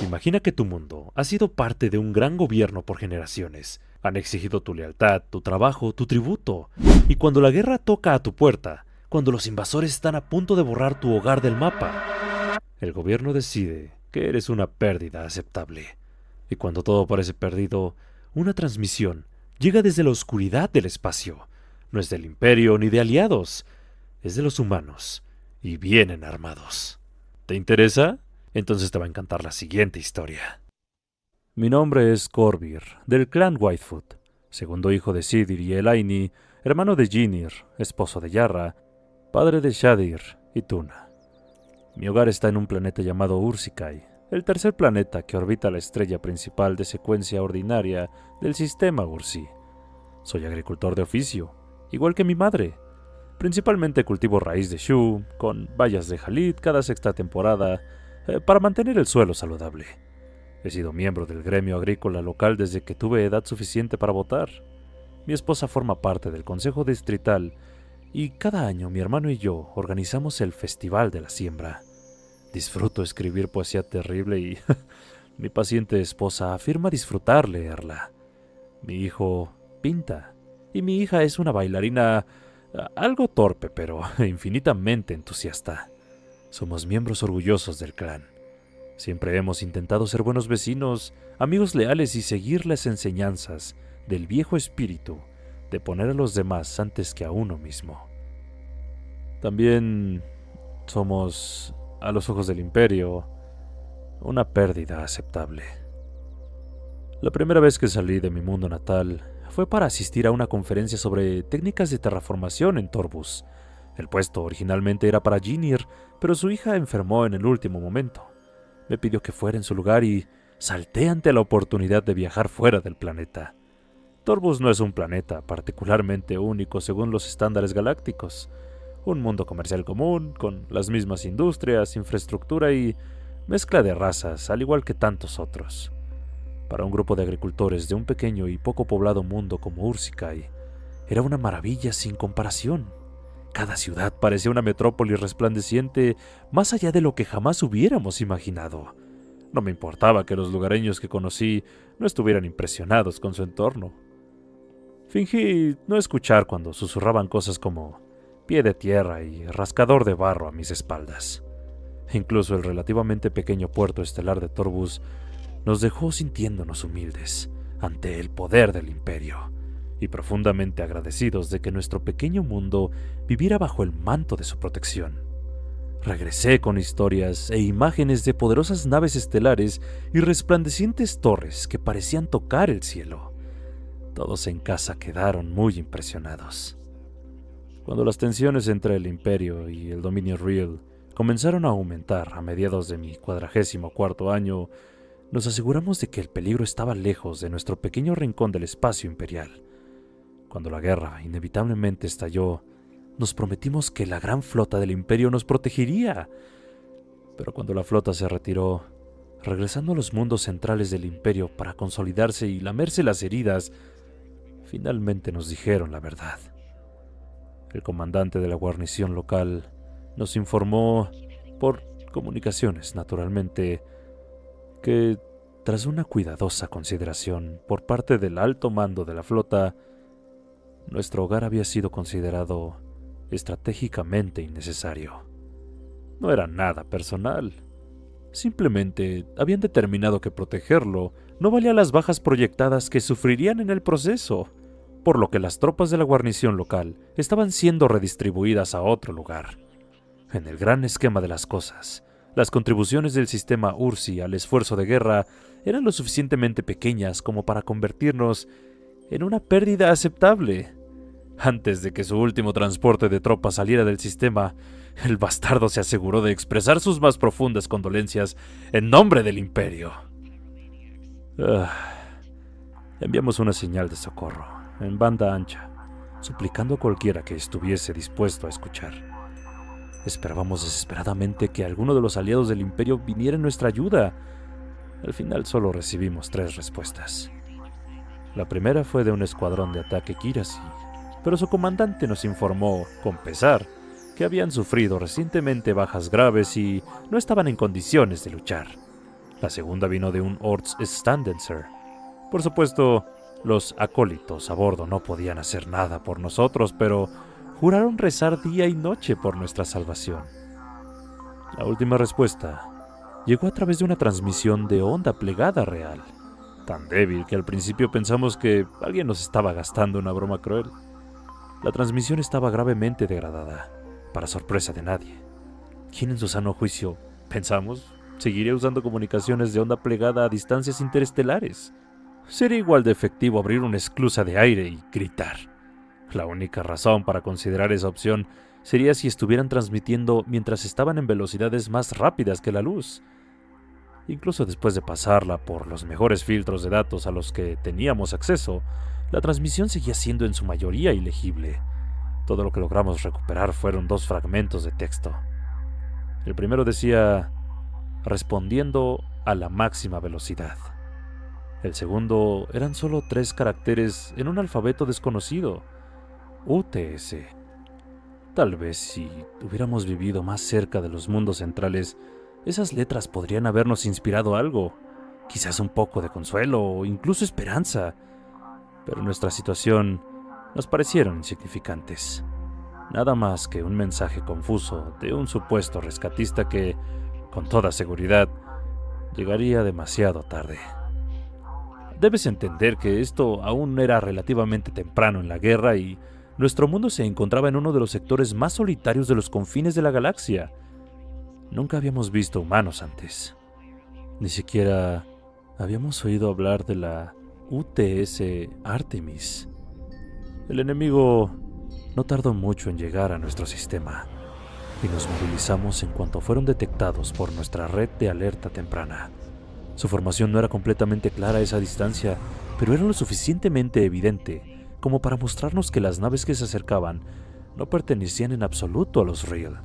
Imagina que tu mundo ha sido parte de un gran gobierno por generaciones. Han exigido tu lealtad, tu trabajo, tu tributo. Y cuando la guerra toca a tu puerta, cuando los invasores están a punto de borrar tu hogar del mapa, el gobierno decide que eres una pérdida aceptable. Y cuando todo parece perdido, una transmisión llega desde la oscuridad del espacio. No es del Imperio ni de aliados, es de los humanos, y vienen armados. ¿Te interesa? Entonces te va a encantar la siguiente historia. Mi nombre es Corvir, del clan Whitefoot, segundo hijo de Sidir y Elaini, hermano de Ginir, esposo de Yarra, padre de Shadir y Tuna. Mi hogar está en un planeta llamado Ursikai, el tercer planeta que orbita la estrella principal de secuencia ordinaria del sistema Ursi. Soy agricultor de oficio, igual que mi madre. Principalmente cultivo raíz de Shu, con bayas de Jalid cada sexta temporada, para mantener el suelo saludable. He sido miembro del gremio agrícola local desde que tuve edad suficiente para votar. Mi esposa forma parte del consejo distrital y cada año mi hermano y yo organizamos el Festival de la Siembra. Disfruto escribir poesía terrible y mi paciente esposa afirma disfrutar leerla. Mi hijo pinta y mi hija es una bailarina algo torpe pero infinitamente entusiasta. Somos miembros orgullosos del clan. Siempre hemos intentado ser buenos vecinos, amigos leales y seguir las enseñanzas del viejo espíritu de poner a los demás antes que a uno mismo. También somos, a los ojos del Imperio, una pérdida aceptable. La primera vez que salí de mi mundo natal fue para asistir a una conferencia sobre técnicas de terraformación en Torbus. El puesto originalmente era para Ginir, pero su hija enfermó en el último momento. Me pidió que fuera en su lugar y salté ante la oportunidad de viajar fuera del planeta. Torbus no es un planeta particularmente único según los estándares galácticos. Un mundo comercial común, con las mismas industrias, infraestructura y mezcla de razas, al igual que tantos otros. Para un grupo de agricultores de un pequeño y poco poblado mundo como Ursikai, era una maravilla sin comparación. Cada ciudad parecía una metrópoli resplandeciente más allá de lo que jamás hubiéramos imaginado. No me importaba que los lugareños que conocí no estuvieran impresionados con su entorno. Fingí no escuchar cuando susurraban cosas como pie de tierra y rascador de barro a mis espaldas. Incluso el relativamente pequeño puerto estelar de Torbus nos dejó sintiéndonos humildes ante el poder del Imperio y profundamente agradecidos de que nuestro pequeño mundo viviera bajo el manto de su protección. Regresé con historias e imágenes de poderosas naves estelares y resplandecientes torres que parecían tocar el cielo. Todos en casa quedaron muy impresionados. Cuando las tensiones entre el Imperio y el dominio Real comenzaron a aumentar a mediados de mi 44º año, nos aseguramos de que el peligro estaba lejos de nuestro pequeño rincón del espacio imperial. Cuando la guerra inevitablemente estalló, nos prometimos que la gran flota del Imperio nos protegería. Pero cuando la flota se retiró, regresando a los mundos centrales del Imperio para consolidarse y lamerse las heridas, finalmente nos dijeron la verdad. El comandante de la guarnición local nos informó, por comunicaciones naturalmente, que tras una cuidadosa consideración por parte del alto mando de la flota, nuestro hogar había sido considerado estratégicamente innecesario. No era nada personal. Simplemente habían determinado que protegerlo no valía las bajas proyectadas que sufrirían en el proceso, por lo que las tropas de la guarnición local estaban siendo redistribuidas a otro lugar. En el gran esquema de las cosas, las contribuciones del sistema Ursi al esfuerzo de guerra eran lo suficientemente pequeñas como para convertirnos en una pérdida aceptable. Antes de que su último transporte de tropas saliera del sistema, el bastardo se aseguró de expresar sus más profundas condolencias en nombre del Imperio. Enviamos una señal de socorro, en banda ancha, suplicando a cualquiera que estuviese dispuesto a escuchar. Esperábamos desesperadamente que alguno de los aliados del Imperio viniera en nuestra ayuda. Al final solo recibimos 3 respuestas. La primera fue de un escuadrón de ataque Kirasi, pero su comandante nos informó, con pesar, que habían sufrido recientemente bajas graves y no estaban en condiciones de luchar. La segunda vino de un Ortsstandenser. Por supuesto, los acólitos a bordo no podían hacer nada por nosotros, pero juraron rezar día y noche por nuestra salvación. La última respuesta llegó a través de una transmisión de onda plegada real, tan débil que al principio pensamos que alguien nos estaba gastando una broma cruel. La transmisión estaba gravemente degradada, para sorpresa de nadie. ¿Quién en su sano juicio, pensamos, seguiría usando comunicaciones de onda plegada a distancias interestelares? Sería igual de efectivo abrir una esclusa de aire y gritar. La única razón para considerar esa opción sería si estuvieran transmitiendo mientras estaban en velocidades más rápidas que la luz. Incluso después de pasarla por los mejores filtros de datos a los que teníamos acceso, la transmisión seguía siendo en su mayoría ilegible. Todo lo que logramos recuperar fueron 2 fragmentos de texto. El primero decía, respondiendo a la máxima velocidad. El segundo eran solo 3 caracteres en un alfabeto desconocido, UTS. Tal vez si hubiéramos vivido más cerca de los mundos centrales, esas letras podrían habernos inspirado algo, quizás un poco de consuelo o incluso esperanza, pero nuestra situación nos parecieron insignificantes. Nada más que un mensaje confuso de un supuesto rescatista que, con toda seguridad, llegaría demasiado tarde. Debes entender que esto aún era relativamente temprano en la guerra y nuestro mundo se encontraba en uno de los sectores más solitarios de los confines de la galaxia. Nunca habíamos visto humanos antes. Ni siquiera habíamos oído hablar de la UTS Artemis. El enemigo no tardó mucho en llegar a nuestro sistema y nos movilizamos en cuanto fueron detectados por nuestra red de alerta temprana. Su formación no era completamente clara a esa distancia, pero era lo suficientemente evidente como para mostrarnos que las naves que se acercaban no pertenecían en absoluto a los Real.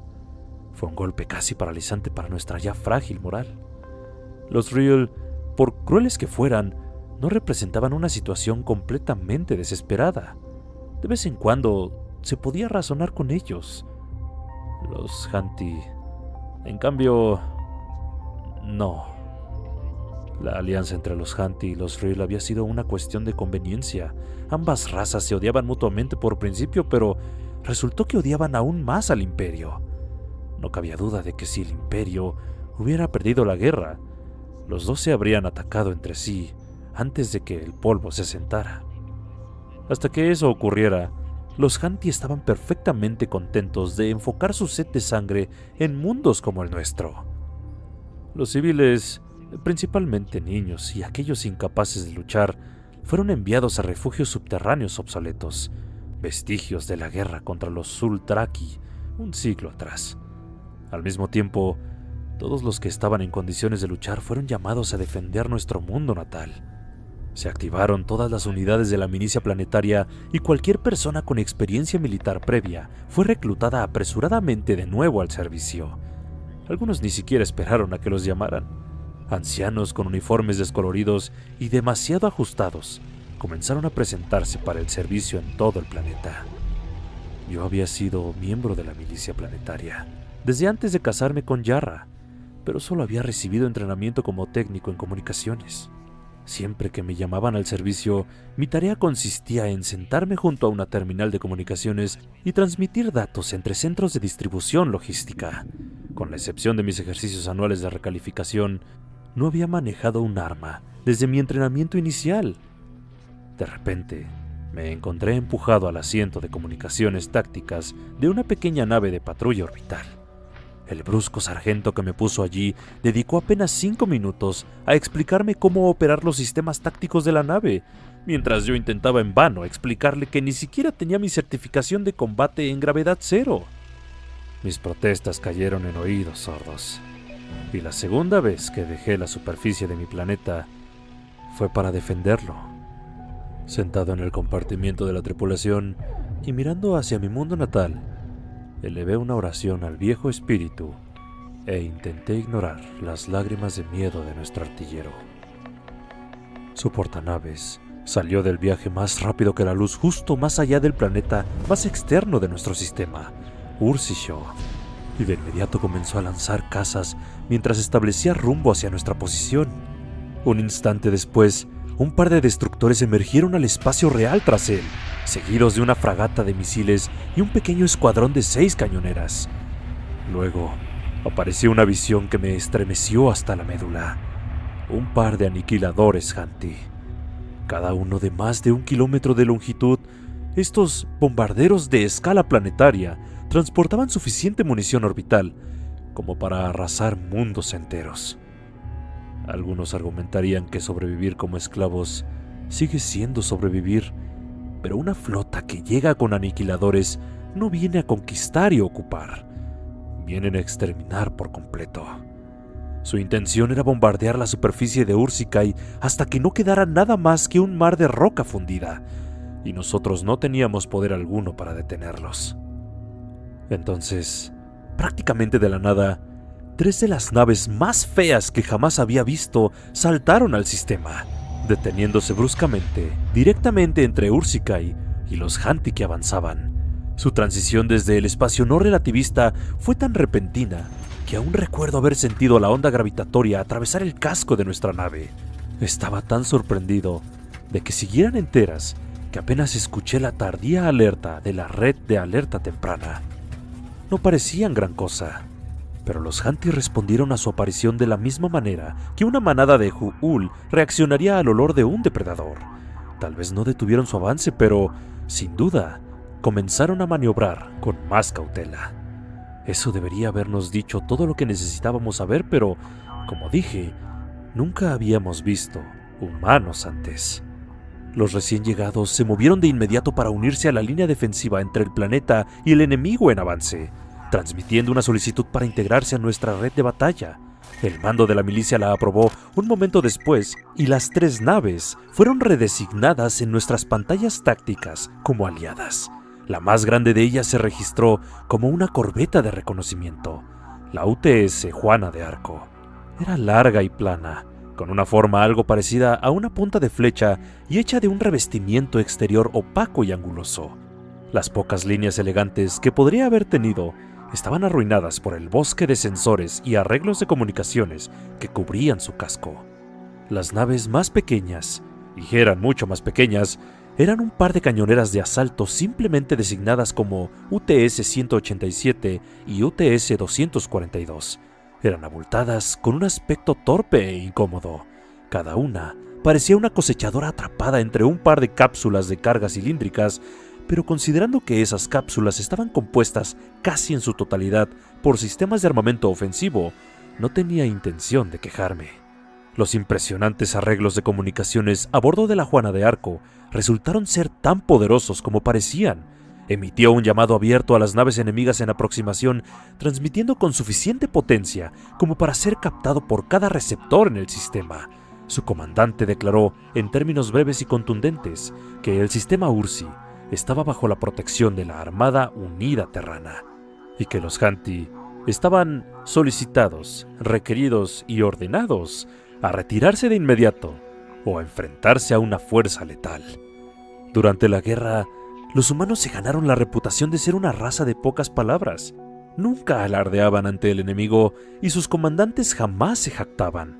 Fue un golpe casi paralizante para nuestra ya frágil moral. Los Real, por crueles que fueran, no representaban una situación completamente desesperada. De vez en cuando se podía razonar con ellos. Los Hanti, en cambio, no. La alianza entre los Hanti y los Real había sido una cuestión de conveniencia. Ambas razas se odiaban mutuamente por principio, pero resultó que odiaban aún más al Imperio. No cabía duda de que si el Imperio hubiera perdido la guerra, los dos se habrían atacado entre sí antes de que el polvo se sentara. Hasta que eso ocurriera, los Hanti estaban perfectamente contentos de enfocar su sed de sangre en mundos como el nuestro. Los civiles, principalmente niños y aquellos incapaces de luchar, fueron enviados a refugios subterráneos obsoletos, vestigios de la guerra contra los Zultraki un siglo atrás. Al mismo tiempo, todos los que estaban en condiciones de luchar fueron llamados a defender nuestro mundo natal. Se activaron todas las unidades de la milicia planetaria y cualquier persona con experiencia militar previa fue reclutada apresuradamente de nuevo al servicio. Algunos ni siquiera esperaron a que los llamaran. Ancianos con uniformes descoloridos y demasiado ajustados comenzaron a presentarse para el servicio en todo el planeta. Yo había sido miembro de la milicia planetaria desde antes de casarme con Yarra, pero solo había recibido entrenamiento como técnico en comunicaciones. Siempre que me llamaban al servicio, mi tarea consistía en sentarme junto a una terminal de comunicaciones y transmitir datos entre centros de distribución logística. Con la excepción de mis ejercicios anuales de recalificación, no había manejado un arma desde mi entrenamiento inicial. De repente, me encontré empujado al asiento de comunicaciones tácticas de una pequeña nave de patrulla orbital. El brusco sargento que me puso allí dedicó apenas 5 minutos a explicarme cómo operar los sistemas tácticos de la nave, mientras yo intentaba en vano explicarle que ni siquiera tenía mi certificación de combate en gravedad cero. Mis protestas cayeron en oídos sordos, y la segunda vez que dejé la superficie de mi planeta fue para defenderlo. Sentado en el compartimiento de la tripulación y mirando hacia mi mundo natal, elevé una oración al viejo espíritu e intenté ignorar las lágrimas de miedo de nuestro artillero. Su portanaves salió del viaje más rápido que la luz justo más allá del planeta más externo de nuestro sistema, Ursisho. y de inmediato comenzó a lanzar cazas mientras establecía rumbo hacia nuestra posición. Un instante después, un par de destructores emergieron al espacio real tras él, seguidos de una fragata de misiles y un pequeño escuadrón de 6 cañoneras. Luego, apareció una visión que me estremeció hasta la médula. Un par de aniquiladores Hanti. Cada uno de más de 1 kilómetro de longitud, estos bombarderos de escala planetaria transportaban suficiente munición orbital como para arrasar mundos enteros. Algunos argumentarían que sobrevivir como esclavos sigue siendo sobrevivir, pero una flota que llega con aniquiladores no viene a conquistar y ocupar, vienen a exterminar por completo. Su intención era bombardear la superficie de Ursikai hasta que no quedara nada más que un mar de roca fundida, y nosotros no teníamos poder alguno para detenerlos. Entonces, prácticamente de la nada, 3 de las naves más feas que jamás había visto saltaron al sistema, deteniéndose bruscamente, directamente entre Ursikai y los Hanti que avanzaban. Su transición desde el espacio no relativista fue tan repentina que aún recuerdo haber sentido la onda gravitatoria atravesar el casco de nuestra nave. Estaba tan sorprendido de que siguieran enteras que apenas escuché la tardía alerta de la red de alerta temprana. No parecían gran cosa, pero los Hanti respondieron a su aparición de la misma manera que una manada de Hu'ul reaccionaría al olor de un depredador. Tal vez no detuvieron su avance, pero, sin duda, comenzaron a maniobrar con más cautela. Eso debería habernos dicho todo lo que necesitábamos saber, pero, como dije, nunca habíamos visto humanos antes. Los recién llegados se movieron de inmediato para unirse a la línea defensiva entre el planeta y el enemigo en avance, transmitiendo una solicitud para integrarse a nuestra red de batalla. El mando de la milicia la aprobó un momento después y las 3 naves fueron redesignadas en nuestras pantallas tácticas como aliadas. La más grande de ellas se registró como una corbeta de reconocimiento, la UTS Juana de Arco. Era larga y plana, con una forma algo parecida a una punta de flecha y hecha de un revestimiento exterior opaco y anguloso. Las pocas líneas elegantes que podría haber tenido estaban arruinadas por el bosque de sensores y arreglos de comunicaciones que cubrían su casco. Las naves más pequeñas, y eran mucho más pequeñas, eran un par de cañoneras de asalto simplemente designadas como UTS-187 y UTS-242. Eran abultadas con un aspecto torpe e incómodo. Cada una parecía una cosechadora atrapada entre un par de cápsulas de carga cilíndricas, pero considerando que esas cápsulas estaban compuestas casi en su totalidad por sistemas de armamento ofensivo, no tenía intención de quejarme. Los impresionantes arreglos de comunicaciones a bordo de la Juana de Arco resultaron ser tan poderosos como parecían. Emitió un llamado abierto a las naves enemigas en aproximación, transmitiendo con suficiente potencia como para ser captado por cada receptor en el sistema. Su comandante declaró, en términos breves y contundentes, que el sistema Ursi estaba bajo la protección de la Armada Unida Terrana, y que los Hanti estaban solicitados, requeridos y ordenados a retirarse de inmediato o a enfrentarse a una fuerza letal. Durante la guerra, los humanos se ganaron la reputación de ser una raza de pocas palabras. Nunca alardeaban ante el enemigo y sus comandantes jamás se jactaban.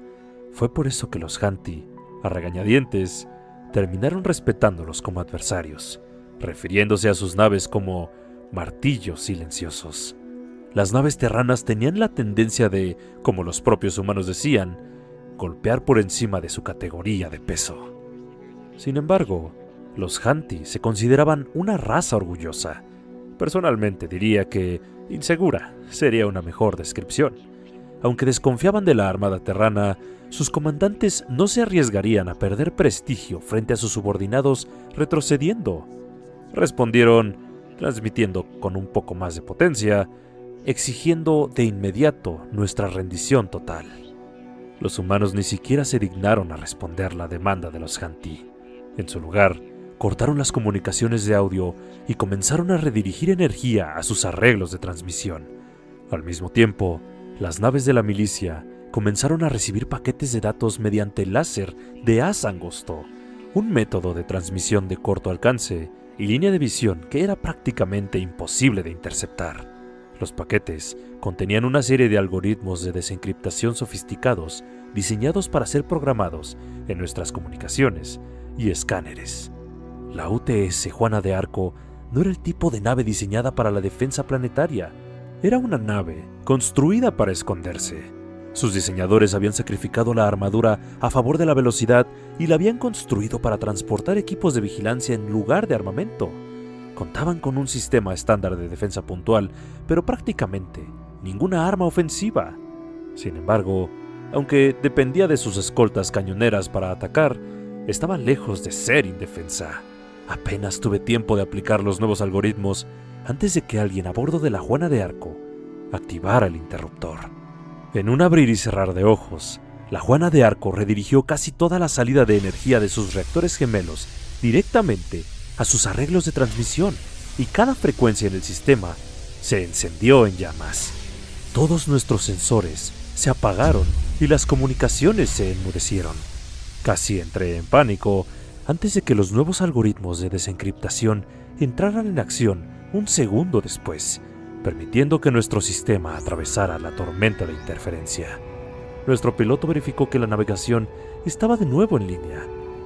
Fue por eso que los Hanti, a regañadientes, terminaron respetándolos como adversarios, refiriéndose a sus naves como martillos silenciosos. Las naves terranas tenían la tendencia de, como los propios humanos decían, golpear por encima de su categoría de peso. Sin embargo, los Hanti se consideraban una raza orgullosa. Personalmente diría que insegura sería una mejor descripción. Aunque desconfiaban de la armada terrana, sus comandantes no se arriesgarían a perder prestigio frente a sus subordinados retrocediendo. Respondieron, transmitiendo con un poco más de potencia, exigiendo de inmediato nuestra rendición total. Los humanos ni siquiera se dignaron a responder la demanda de los Hanti. En su lugar, cortaron las comunicaciones de audio y comenzaron a redirigir energía a sus arreglos de transmisión. Al mismo tiempo, las naves de la milicia comenzaron a recibir paquetes de datos mediante láser de haz angosto, un método de transmisión de corto alcance y línea de visión que era prácticamente imposible de interceptar. Los paquetes contenían una serie de algoritmos de desencriptación sofisticados diseñados para ser programados en nuestras comunicaciones y escáneres. La UTS Juana de Arco no era el tipo de nave diseñada para la defensa planetaria. Era una nave construida para esconderse. Sus diseñadores habían sacrificado la armadura a favor de la velocidad y la habían construido para transportar equipos de vigilancia en lugar de armamento. Contaban con un sistema estándar de defensa puntual, pero prácticamente ninguna arma ofensiva. Sin embargo, aunque dependía de sus escoltas cañoneras para atacar, estaba lejos de ser indefensa. Apenas tuve tiempo de aplicar los nuevos algoritmos antes de que alguien a bordo de la Juana de Arco activara el interruptor. En un abrir y cerrar de ojos, la Juana de Arco redirigió casi toda la salida de energía de sus reactores gemelos directamente a sus arreglos de transmisión, y cada frecuencia en el sistema se encendió en llamas. Todos nuestros sensores se apagaron y las comunicaciones se enmudecieron. Casi entré en pánico antes de que los nuevos algoritmos de desencriptación entraran en acción un segundo después, permitiendo que nuestro sistema atravesara la tormenta de interferencia. Nuestro piloto verificó que la navegación estaba de nuevo en línea.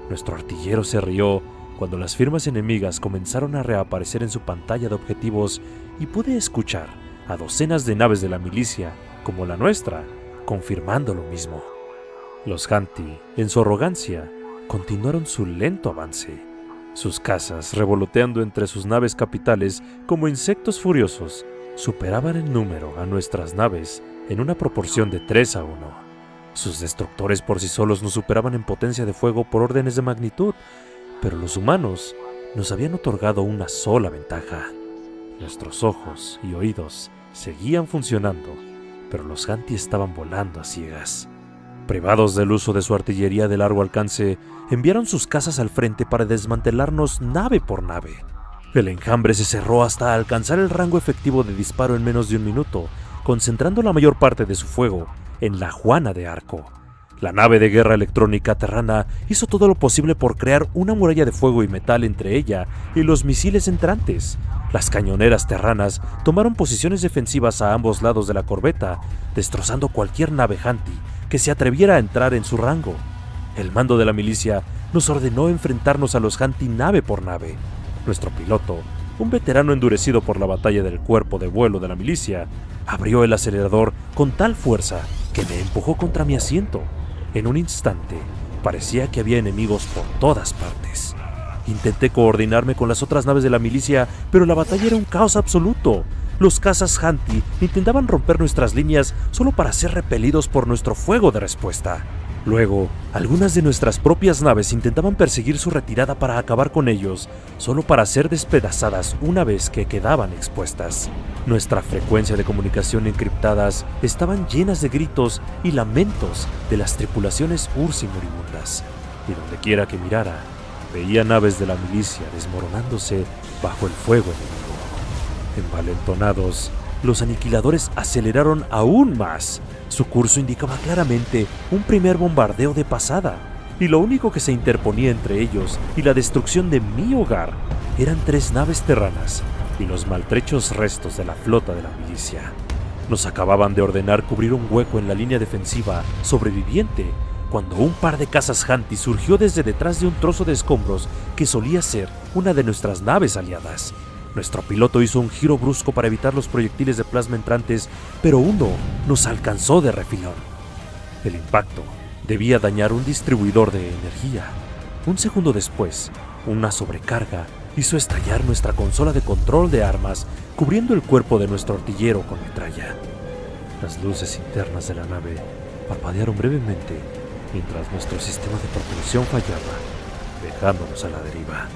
Nuestro artillero se rió cuando las firmas enemigas comenzaron a reaparecer en su pantalla de objetivos y pude escuchar a docenas de naves de la milicia, como la nuestra, confirmando lo mismo. Los Hanti, en su arrogancia, continuaron su lento avance. Sus cazas, revoloteando entre sus naves capitales como insectos furiosos, superaban en número a nuestras naves en una proporción de 3-1. Sus destructores por sí solos nos superaban en potencia de fuego por órdenes de magnitud, pero los humanos nos habían otorgado una sola ventaja. Nuestros ojos y oídos seguían funcionando, pero los Hanti estaban volando a ciegas. Privados del uso de su artillería de largo alcance, enviaron sus cazas al frente para desmantelarnos nave por nave. El enjambre se cerró hasta alcanzar el rango efectivo de disparo en menos de un minuto, concentrando la mayor parte de su fuego en la Juana de Arco. La nave de guerra electrónica terrana hizo todo lo posible por crear una muralla de fuego y metal entre ella y los misiles entrantes. Las cañoneras terranas tomaron posiciones defensivas a ambos lados de la corbeta, destrozando cualquier nave Hanti que se atreviera a entrar en su rango. El mando de la milicia nos ordenó enfrentarnos a los Hanti nave por nave. Nuestro piloto, un veterano endurecido por la batalla del cuerpo de vuelo de la milicia, abrió el acelerador con tal fuerza que me empujó contra mi asiento. En un instante, parecía que había enemigos por todas partes. Intenté coordinarme con las otras naves de la milicia, pero la batalla era un caos absoluto. Los cazas Hanti intentaban romper nuestras líneas solo para ser repelidos por nuestro fuego de respuesta. Luego, algunas de nuestras propias naves intentaban perseguir su retirada para acabar con ellos, solo para ser despedazadas una vez que quedaban expuestas. Nuestra frecuencia de comunicación encriptadas estaban llenas de gritos y lamentos de las tripulaciones Ursi moribundas, y donde quiera que mirara, veía naves de la milicia desmoronándose bajo el fuego enemigo. Envalentonados, los aniquiladores aceleraron aún más. Su curso indicaba claramente un primer bombardeo de pasada, y lo único que se interponía entre ellos y la destrucción de mi hogar eran 3 naves terranas y los maltrechos restos de la flota de la milicia. Nos acababan de ordenar cubrir un hueco en la línea defensiva sobreviviente cuando un par de cazas Hanti surgió desde detrás de un trozo de escombros que solía ser una de nuestras naves aliadas. Nuestro piloto hizo un giro brusco para evitar los proyectiles de plasma entrantes, pero uno nos alcanzó de refilón. El impacto debía dañar un distribuidor de energía. Un segundo después, una sobrecarga hizo estallar nuestra consola de control de armas, cubriendo el cuerpo de nuestro artillero con metralla. Las luces internas de la nave parpadearon brevemente mientras nuestro sistema de propulsión fallaba, dejándonos a la deriva.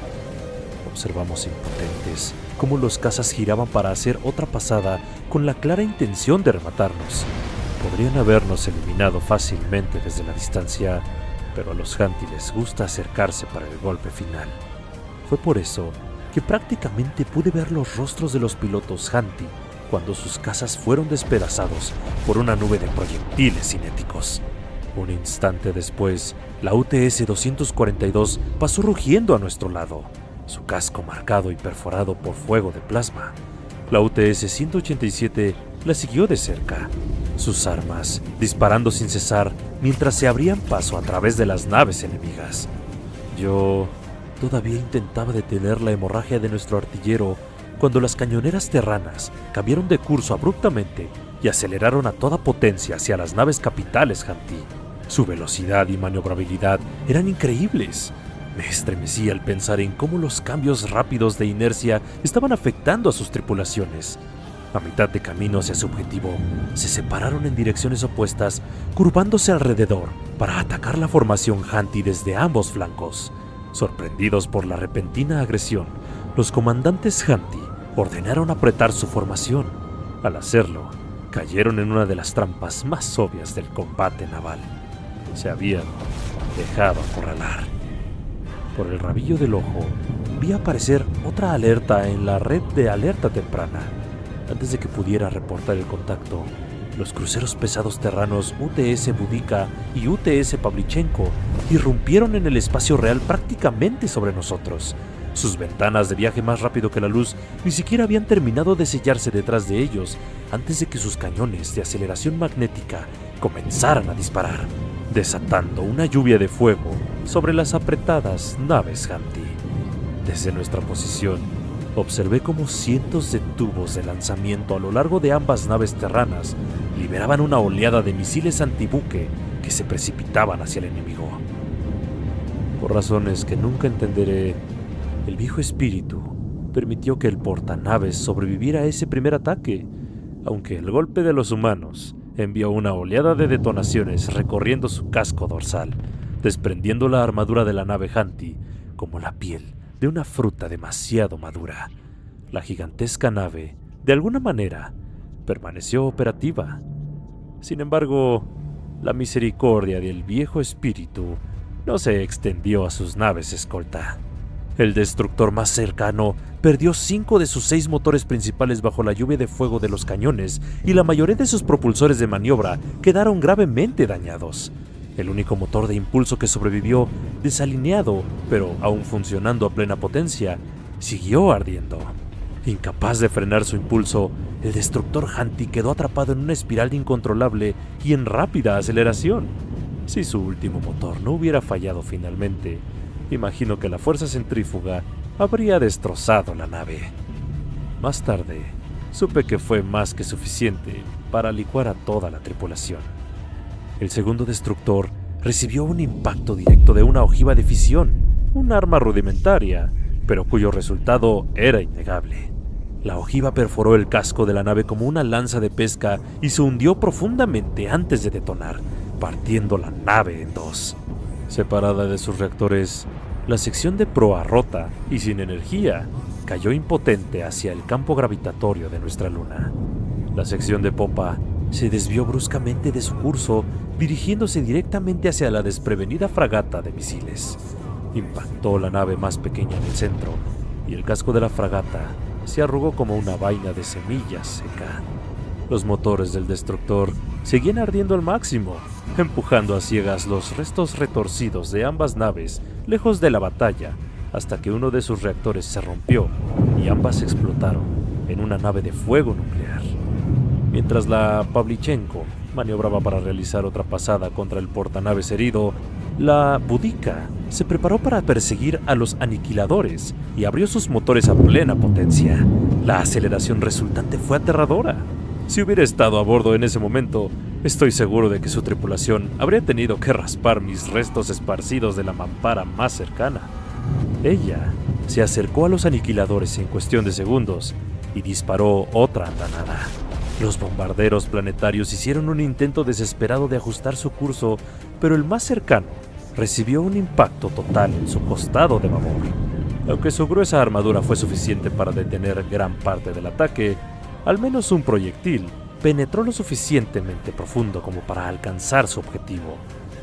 Observamos impotentes cómo los cazas giraban para hacer otra pasada con la clara intención de rematarnos. Podrían habernos eliminado fácilmente desde la distancia, pero a los Hanti les gusta acercarse para el golpe final. Fue por eso que prácticamente pude ver los rostros de los pilotos Hanti cuando sus cazas fueron despedazados por una nube de proyectiles cinéticos. Un instante después, la UTS-242 pasó rugiendo a nuestro lado, su casco marcado y perforado por fuego de plasma. La UTS-187 la siguió de cerca, sus armas disparando sin cesar mientras se abrían paso a través de las naves enemigas. Yo todavía intentaba detener la hemorragia de nuestro artillero cuando las cañoneras terranas cambiaron de curso abruptamente y aceleraron a toda potencia hacia las naves capitales Hanti. Su velocidad y maniobrabilidad eran increíbles. Me estremecí al pensar en cómo los cambios rápidos de inercia estaban afectando a sus tripulaciones. A mitad de camino hacia su objetivo, se separaron en direcciones opuestas, curvándose alrededor para atacar la formación Hanti desde ambos flancos. Sorprendidos por la repentina agresión, los comandantes Hanti ordenaron apretar su formación. Al hacerlo, cayeron en una de las trampas más obvias del combate naval. Se habían dejado acorralar. Por el rabillo del ojo, vi aparecer otra alerta en la red de alerta temprana. Antes de que pudiera reportar el contacto, los cruceros pesados terranos UTS Boudica y UTS Pavlichenko irrumpieron en el espacio real prácticamente sobre nosotros. Sus ventanas de viaje más rápido que la luz ni siquiera habían terminado de sellarse detrás de ellos antes de que sus cañones de aceleración magnética comenzaran a disparar, desatando una lluvia de fuego sobre las apretadas naves Hanti. Desde nuestra posición, observé cómo cientos de tubos de lanzamiento a lo largo de ambas naves terranas liberaban una oleada de misiles antibuque que se precipitaban hacia el enemigo. Por razones que nunca entenderé, el viejo espíritu permitió que el portanaves sobreviviera a ese primer ataque, aunque el golpe de los humanos envió una oleada de detonaciones recorriendo su casco dorsal, desprendiendo la armadura de la nave Hanti como la piel de una fruta demasiado madura. La gigantesca nave, de alguna manera, permaneció operativa. Sin embargo, la misericordia del viejo espíritu no se extendió a sus naves escolta. El destructor más cercano perdió 5 de sus 6 motores principales bajo la lluvia de fuego de los cañones y la mayoría de sus propulsores de maniobra quedaron gravemente dañados. El único motor de impulso que sobrevivió, desalineado, pero aún funcionando a plena potencia, siguió ardiendo. Incapaz de frenar su impulso, el destructor Hanti quedó atrapado en una espiral incontrolable y en rápida aceleración. Si su último motor no hubiera fallado finalmente, imagino que la fuerza centrífuga habría destrozado la nave. Más tarde, supe que fue más que suficiente para licuar a toda la tripulación. El segundo destructor recibió un impacto directo de una ojiva de fisión, un arma rudimentaria, pero cuyo resultado era innegable. La ojiva perforó el casco de la nave como una lanza de pesca y se hundió profundamente antes de detonar, partiendo la nave en dos. Separada de sus reactores, la sección de proa rota y sin energía cayó impotente hacia el campo gravitatorio de nuestra luna. La sección de popa se desvió bruscamente de su curso, dirigiéndose directamente hacia la desprevenida fragata de misiles. Impactó la nave más pequeña en el centro, y el casco de la fragata se arrugó como una vaina de semillas seca. Los motores del destructor seguían ardiendo al máximo, empujando a ciegas los restos retorcidos de ambas naves lejos de la batalla, hasta que uno de sus reactores se rompió y ambas explotaron en una nave de fuego nuclear. Mientras la Pavlichenko maniobraba para realizar otra pasada contra el portanaves herido, la Boudica se preparó para perseguir a los aniquiladores y abrió sus motores a plena potencia. La aceleración resultante fue aterradora. Si hubiera estado a bordo en ese momento, estoy seguro de que su tripulación habría tenido que raspar mis restos esparcidos de la mampara más cercana. Ella se acercó a los aniquiladores en cuestión de segundos y disparó otra andanada. Los bombarderos planetarios hicieron un intento desesperado de ajustar su curso, pero el más cercano recibió un impacto total en su costado de babor. Aunque su gruesa armadura fue suficiente para detener gran parte del ataque, al menos un proyectil penetró lo suficientemente profundo como para alcanzar su objetivo.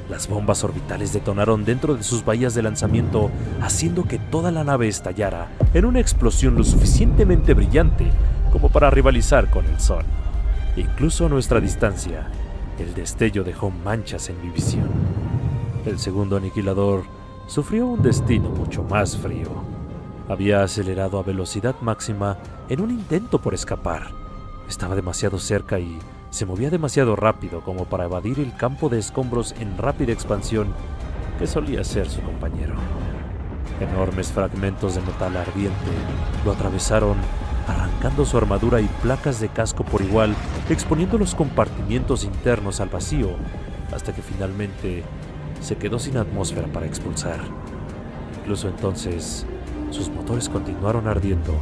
Las bombas orbitales detonaron dentro de sus bahías de lanzamiento, haciendo que toda la nave estallara en una explosión lo suficientemente brillante como para rivalizar con el Sol. Incluso a nuestra distancia, el destello dejó manchas en mi visión. El segundo aniquilador sufrió un destino mucho más frío. Había acelerado a velocidad máxima en un intento por escapar. Estaba demasiado cerca y se movía demasiado rápido como para evadir el campo de escombros en rápida expansión que solía ser su compañero. Enormes fragmentos de metal ardiente lo atravesaron, arrancando su armadura y placas de casco por igual, exponiendo los compartimientos internos al vacío, hasta que finalmente se quedó sin atmósfera para expulsar. Incluso entonces, sus motores continuaron ardiendo,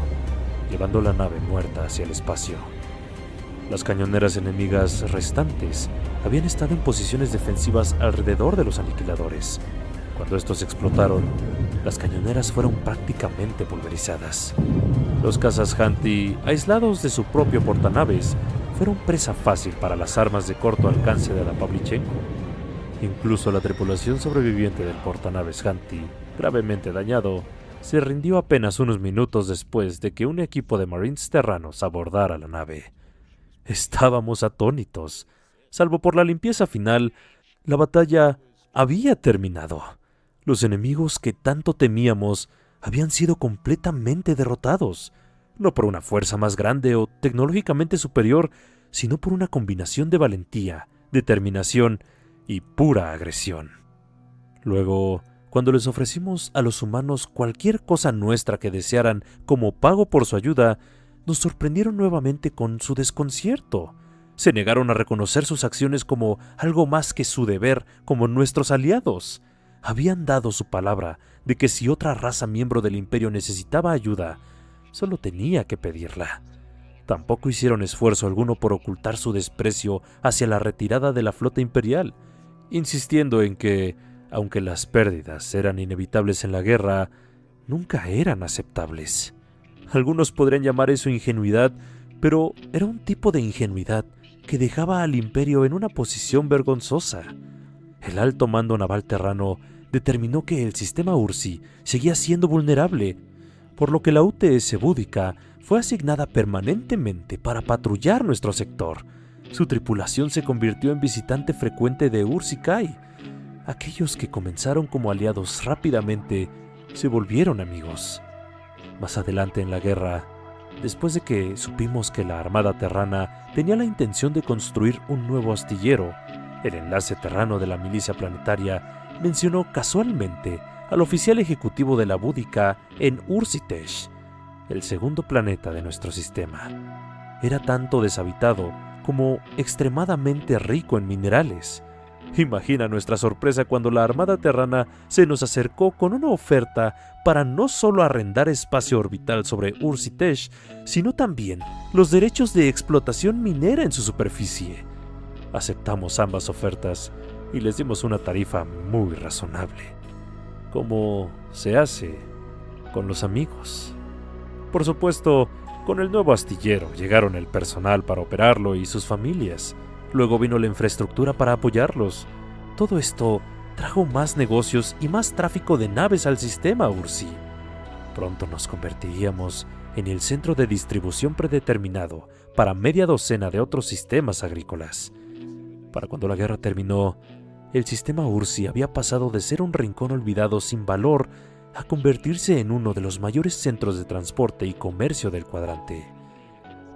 llevando la nave muerta hacia el espacio. Las cañoneras enemigas restantes habían estado en posiciones defensivas alrededor de los aniquiladores. Cuando estos explotaron, las cañoneras fueron prácticamente pulverizadas. Los cazas Hanti, aislados de su propio portanaves, fueron presa fácil para las armas de corto alcance de la Pavlichenko. Incluso la tripulación sobreviviente del portanaves Hanti, gravemente dañado, se rindió apenas unos minutos después de que un equipo de marines terranos abordara la nave. Estábamos atónitos. Salvo por la limpieza final, la batalla había terminado. Los enemigos que tanto temíamos habían sido completamente derrotados, no por una fuerza más grande o tecnológicamente superior, sino por una combinación de valentía, determinación y pura agresión. Luego, cuando les ofrecimos a los humanos cualquier cosa nuestra que desearan como pago por su ayuda, nos sorprendieron nuevamente con su desconcierto. Se negaron a reconocer sus acciones como algo más que su deber como nuestros aliados. Habían dado su palabra de que si otra raza miembro del Imperio necesitaba ayuda, solo tenía que pedirla. Tampoco hicieron esfuerzo alguno por ocultar su desprecio hacia la retirada de la flota imperial, insistiendo en que, aunque las pérdidas eran inevitables en la guerra, nunca eran aceptables. Algunos podrían llamar eso ingenuidad, pero era un tipo de ingenuidad que dejaba al Imperio en una posición vergonzosa. El alto mando naval terrano determinó que el sistema Ursi seguía siendo vulnerable, por lo que la UTS Boudica fue asignada permanentemente para patrullar nuestro sector. Su tripulación se convirtió en visitante frecuente de Ursi-Kai. Aquellos que comenzaron como aliados rápidamente se volvieron amigos. Más adelante en la guerra, después de que supimos que la Armada Terrana tenía la intención de construir un nuevo astillero, el enlace terrano de la milicia planetaria mencionó casualmente al oficial ejecutivo de la Boudica en Ursitesh, el segundo planeta de nuestro sistema. Era tanto deshabitado como extremadamente rico en minerales. Imagina nuestra sorpresa cuando la Armada Terrana se nos acercó con una oferta para no solo arrendar espacio orbital sobre Ursitesh, sino también los derechos de explotación minera en su superficie. Aceptamos ambas ofertas y les dimos una tarifa muy razonable, como se hace con los amigos. Por supuesto, con el nuevo astillero llegaron el personal para operarlo y sus familias. Luego vino la infraestructura para apoyarlos. Todo esto trajo más negocios y más tráfico de naves al sistema Ursi. Pronto nos convertiríamos en el centro de distribución predeterminado para media docena de otros sistemas agrícolas. Para cuando la guerra terminó, el sistema Ursi había pasado de ser un rincón olvidado sin valor a convertirse en uno de los mayores centros de transporte y comercio del cuadrante.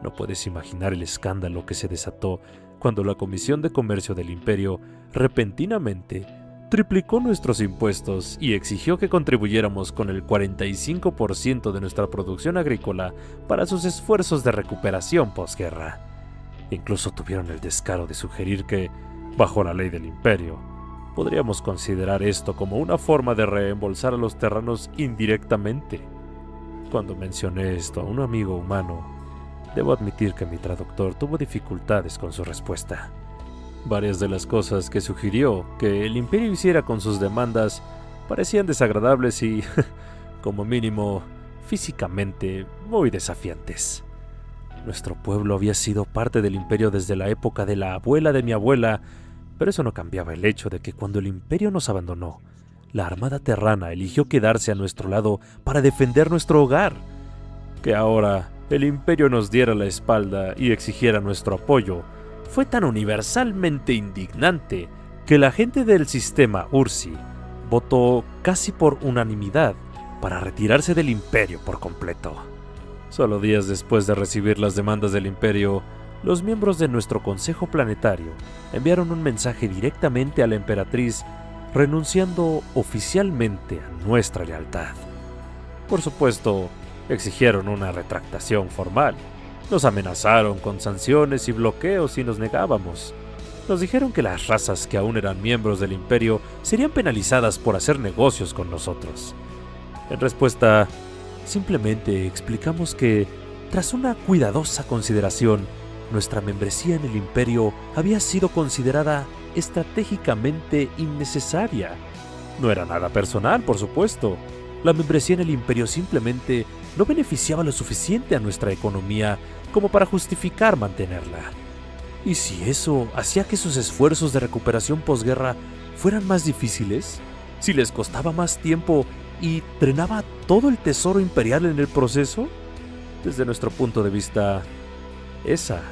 No puedes imaginar el escándalo que se desató cuando la Comisión de Comercio del Imperio repentinamente triplicó nuestros impuestos y exigió que contribuyéramos con el 45% de nuestra producción agrícola para sus esfuerzos de recuperación posguerra. Incluso tuvieron el descaro de sugerir que, bajo la ley del Imperio, podríamos considerar esto como una forma de reembolsar a los terranos indirectamente. Cuando mencioné esto a un amigo humano, debo admitir que mi traductor tuvo dificultades con su respuesta. Varias de las cosas que sugirió que el Imperio hiciera con sus demandas parecían desagradables y, como mínimo, físicamente muy desafiantes. Nuestro pueblo había sido parte del Imperio desde la época de la abuela de mi abuela, pero eso no cambiaba el hecho de que cuando el Imperio nos abandonó, la Armada Terrana eligió quedarse a nuestro lado para defender nuestro hogar. Que ahora el Imperio nos diera la espalda y exigiera nuestro apoyo fue tan universalmente indignante que la gente del sistema Ursi votó casi por unanimidad para retirarse del imperio por completo. Solo días después de recibir las demandas del imperio, los miembros de nuestro Consejo Planetario enviaron un mensaje directamente a la emperatriz renunciando oficialmente a nuestra lealtad. Por supuesto, exigieron una retractación formal. Nos amenazaron con sanciones y bloqueos si nos negábamos. Nos dijeron que las razas que aún eran miembros del imperio serían penalizadas por hacer negocios con nosotros. En respuesta, simplemente explicamos que, tras una cuidadosa consideración, nuestra membresía en el imperio había sido considerada estratégicamente innecesaria. No era nada personal, por supuesto. La membresía en el imperio simplemente no beneficiaba lo suficiente a nuestra economía como para justificar mantenerla. ¿Y si eso hacía que sus esfuerzos de recuperación posguerra fueran más difíciles? ¿Si les costaba más tiempo y drenaba todo el tesoro imperial en el proceso? Desde nuestro punto de vista, esa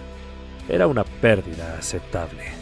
era una pérdida aceptable.